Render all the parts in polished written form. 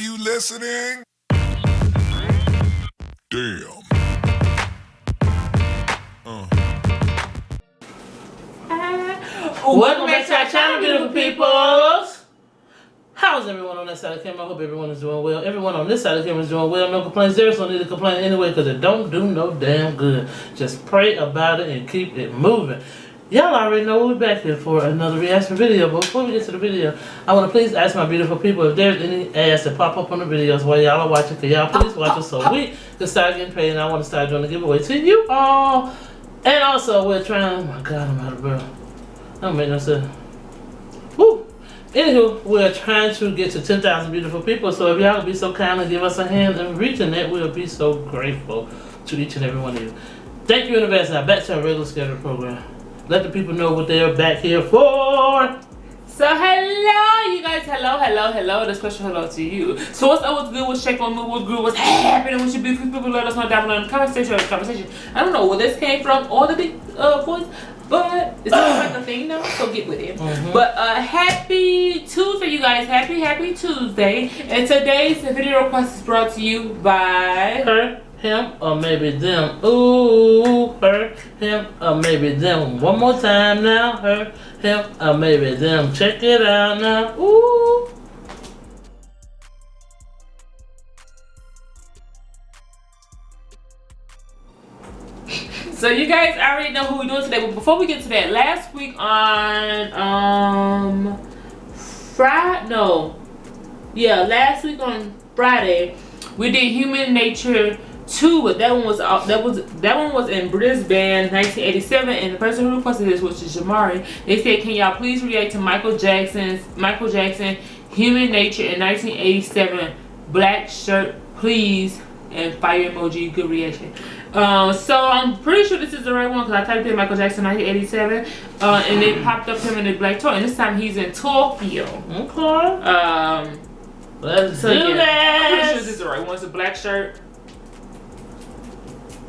you listening? Damn. Welcome back to our channel, beautiful peoples. How's everyone on that side of the camera? I hope everyone is doing well. Everyone on this side of the camera is doing well. No complaints there, so no need to complain anyway because it don't do no damn good. Just pray about it and keep it moving. Y'all already know we're back here for another reaction video, but before we get to the video, I want to please ask my beautiful people if there's any ads that pop up on the videos while y'all are watching, can y'all please watch us so we can start getting paid, and I want to start doing the giveaway to you all. And also, we're trying, oh my God, I'm out of breath. I don't make no sense. Woo! Anywho, we're trying to get to 10,000 beautiful people, so if y'all would be so kind and give us a hand in reaching that, we'll be so grateful to each and every one of you. Thank you in advance. Now, back to our regular scheduled program. Let the people know what they're back here for. So hello, you guys. Hello. The special hello to you. So what's up? What's good? What's shaking? What's good? What's happening with your beautiful people? Let us know down below in the conversation. I don't know where this came from or the big voice, but it's like a thing now. So get with it. But happy Tuesday, you guys. Happy Tuesday. And today's video request is brought to you by Her, him, or maybe them. Ooh, her, him, or maybe them. One more time now. Her, him, or maybe them. Check it out now. Ooh. So you guys already know who we're doing today, but before we get to that, last week on last week on Friday, we did Human Nature 2, but that one was in Brisbane, 1987, and the person who requested this, which is Jamari, they said, can y'all please react to Michael Jackson Human Nature in 1987, black shirt please, and fire emoji, good reaction. So I'm pretty sure this is the right one because I typed in Michael Jackson 1987, and it popped up him in the black tour, and this time he's in Tokyo. Okay. Let's do that. I'm pretty sure this is the right one. It's a black shirt,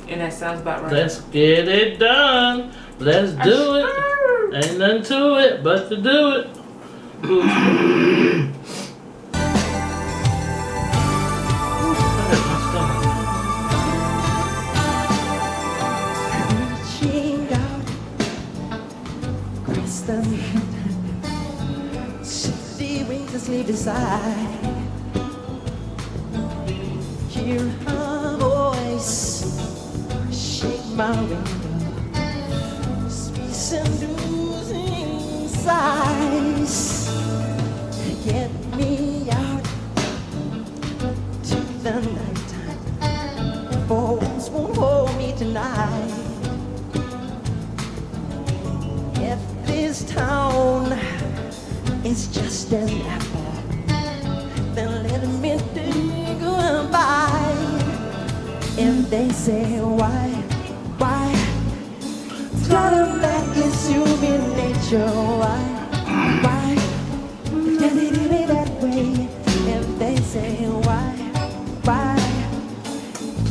and that sounds about right. Let's get it done. Let's do it. Ain't nothing to it but to do it. City wings asleep beside. Hear her voice shake my window. Space inducing sighs. Get me out to the nighttime. Folks won't hold me tonight. If this town is just an apple, then let me dig goodbye. If they say why, tell them that it's human nature. Why, can they do it that way? If they say why,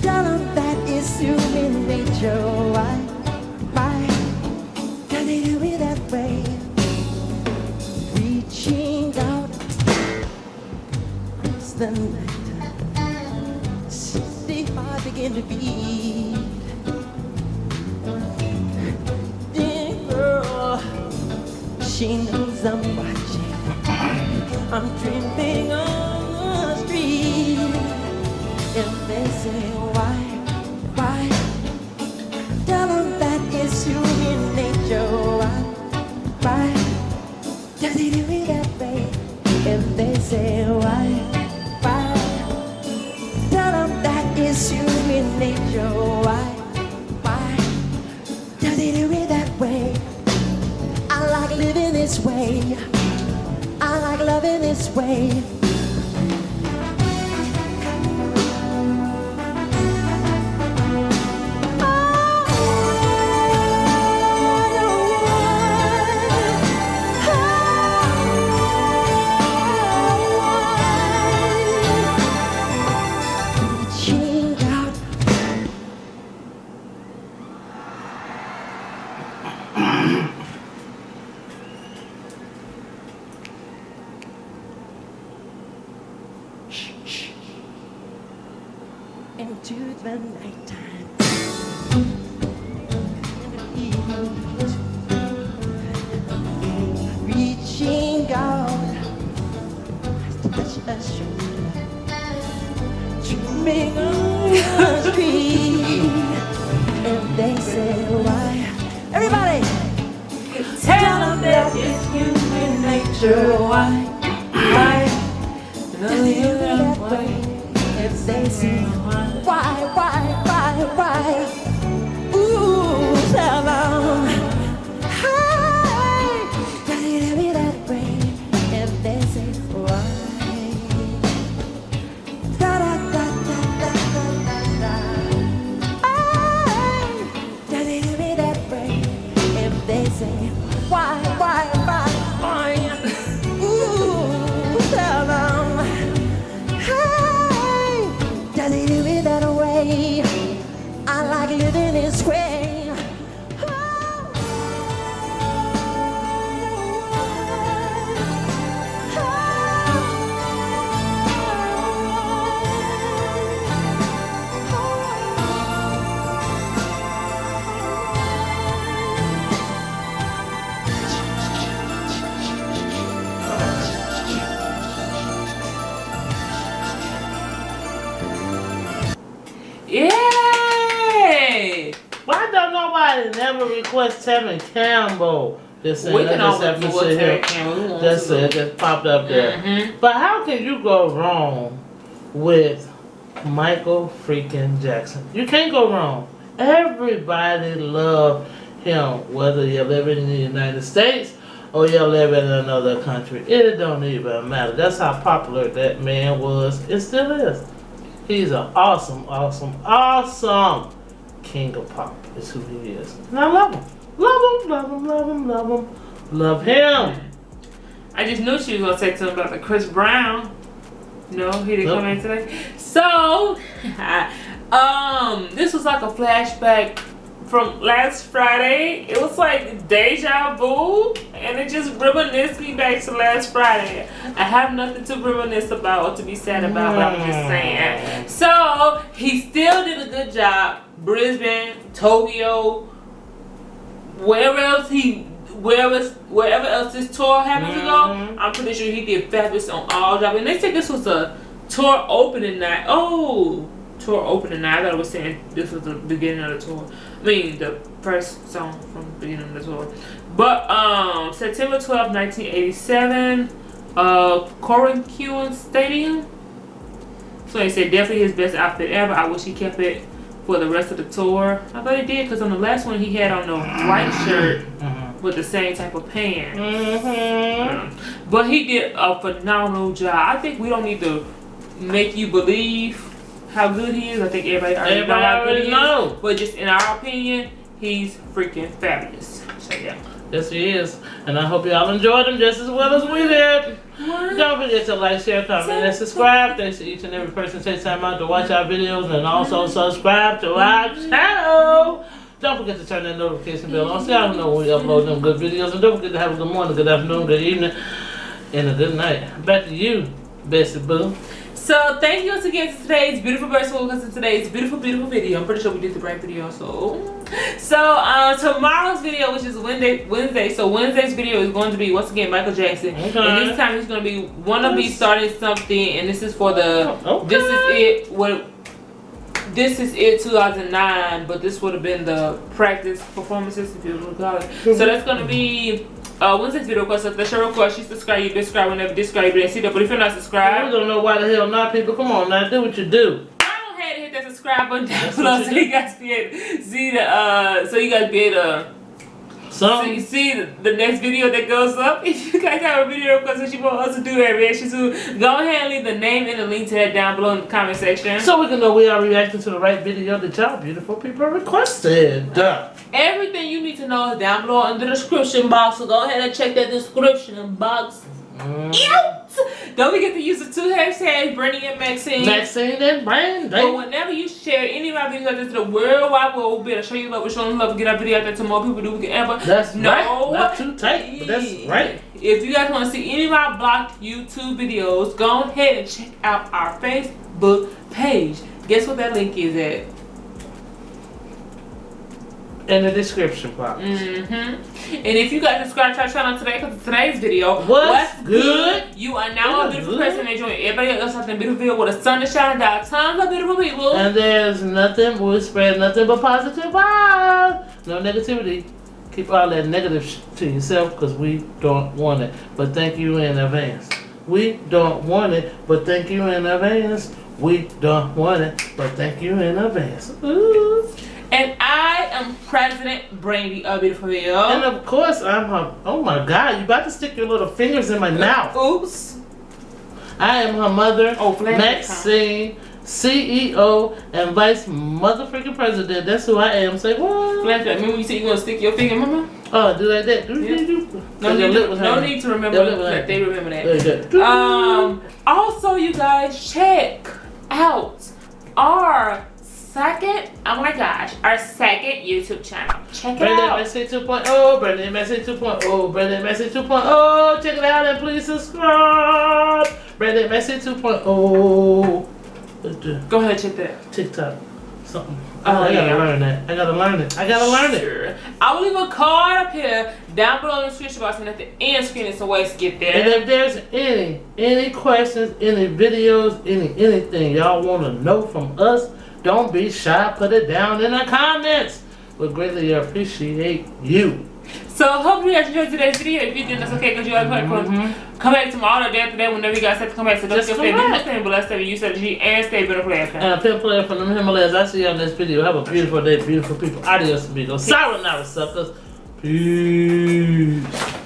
tell them that it's human nature. Why, can they do it that way? Reaching out across the night, city heart begin to beat. Dear girl, she knows I'm watching. I'm dreaming on the street. If they say why, tell them that it's human nature. Why, does he do it that way? If they say why, tell them that it's human nature. Why, does he do it that way? I like living this way. I like loving this way. into the nighttime. Reaching out to touch a shoulder, dreaming on the street, and they say why? Everybody, Tell them that it's human nature. Why? Does it do that way? If they say why? Ooh, tell them. Hey, does it do that way? If they say why? Da da da da da da da da. Hey, does it do that way? If they say why? Ooh, tell them. Hey, does it do it that way? I like living this way. Yay! Why don't nobody never request Tevin Campbell? Just saying, We can I just always have to do a sit here. tag camera. We want That's to. it. Just popped up there. Mhm. But how can you go wrong with Michael freaking Jackson? You can't go wrong. Everybody loved him, whether you live in the United States or you live in another country. It don't even matter. That's how popular that man was. It still is. He's an awesome king of pop. Is who he is. And I love him. Love him. I just knew she was gonna say something about the Chris Brown. No, he didn't Nope. come in today. So, this was like a flashback from last Friday. It was like deja vu, and it just reminisced me back to last Friday. I have nothing to reminisce about or to be sad about, but I'm just saying. So, he still did a good job. Brisbane, Tokyo, wherever else this tour happened to go, I'm pretty sure he did fabulous on all jobs. And they said this was a tour opening night. Oh, tour opening night. I thought it was saying this was the beginning of the tour. I mean, the first song from the beginning of the tour. But September 12, 1987, Corinthians Stadium. So they said definitely his best outfit ever. I wish he kept it for the rest of the tour. I thought he did, because on the last one he had on the white shirt with the same type of pants. But he did a phenomenal job. I think we don't need to make you believe how good he is. I think everybody already know how good he is. But just in our opinion, he's freaking fabulous. So yeah. Yes, he is. And I hope y'all enjoyed him just as well as we did. Don't forget to like, share, comment, and subscribe. Thanks to each and every person who takes time out to watch our videos, and also subscribe to our channel. Don't forget to turn that notification bell on so y'all know when we upload them good videos. And don't forget to have a good morning, good afternoon, good evening, and a good night. Back to you, Bessie Boo. So thank you once again to today's beautiful person because of today's beautiful video. I'm pretty sure we did the right video. So tomorrow's video, which is Wednesday. So Wednesday's video is going to be once again Michael Jackson, and this time he's going to be be starting something, and this is for the This is it 2009, but this would have been the practice performances if you want to call it. So that's going to be Wednesday's video request. So if that's your request, you subscribe, you subscribe whenever discribe, you didn't see that. But if you're not subscribed, we don't know why the hell not, people. Come on now, do what you do. go ahead and hit that subscribe button down below so you guys be able to see the so you guys be able to see the next video that goes up. If you guys have a video request that you want us to do a reaction to, go ahead and leave the name and the link to that down below in the comment section. So we can know we are reacting to the right video that y'all beautiful people requested. Everything you need to know is down below in the description box. So go ahead and check that description box out. Don't forget to use the 2 hashtags, Brittany and Maxine. Maxine and Brandon. But whenever you share any of my videos like this to the world wide world, we'll be able to show you love, we're showing love, get our video out there to more people than we can ever. That's no. right. Not too tight, but that's right. If you guys want to see any of my blocked YouTube videos, go ahead and check out our Facebook page. Guess what that link is at? In the description box. And if you guys subscribe to our channel today, because today's video, What's good? You are now a beautiful person enjoying everybody else out in beautiful video with a sun to shine down. Tons of beautiful people. And there's nothing, we spread nothing but positive vibes. No negativity. Keep all that negative to yourself because we don't want it. But thank you in advance. We don't want it, but thank you in advance. We don't want it, but thank you in advance. Ooh. And I am President Brandy of Beautifulville. And of course, I'm her. Oh my God, you about to stick your little fingers in my mouth. Oops. I am her mother, Oh, Maxine, CEO and Vice Motherfucking President. That's who I am. Say what? Remember when you said you want to stick your finger, mama? Oh, do like that. No need to remember that. They remember that. Also, you guys, check out our second, oh my gosh, our second YouTube channel. Check it Brandon out. Messi 2.0, Brandon Messi 2.0, Brandon Messi 2.0. Check it out and please subscribe. Brandon Messi 2.0. Go ahead, check that. TikTok. Something. Oh, I gotta yeah. learn that. I gotta learn it. Sure. I will leave a card up here, down below in the description box, and at the end screen is some ways to get there. And if there's any questions, any videos, anything y'all want to know from us, don't be shy. Put it down in the comments. We greatly appreciate you. So hope you guys enjoyed today's video. If you did, that's okay because you guys come back tomorrow or day after that whenever you guys have to come back. So don't Just stay come back. stay blessed, stay you said G and stay better player. And a pimp player from the Himalayas. I see you on this video. Have a beautiful day, beautiful people. Adios, amigos. Sayonara, suckers. Peace.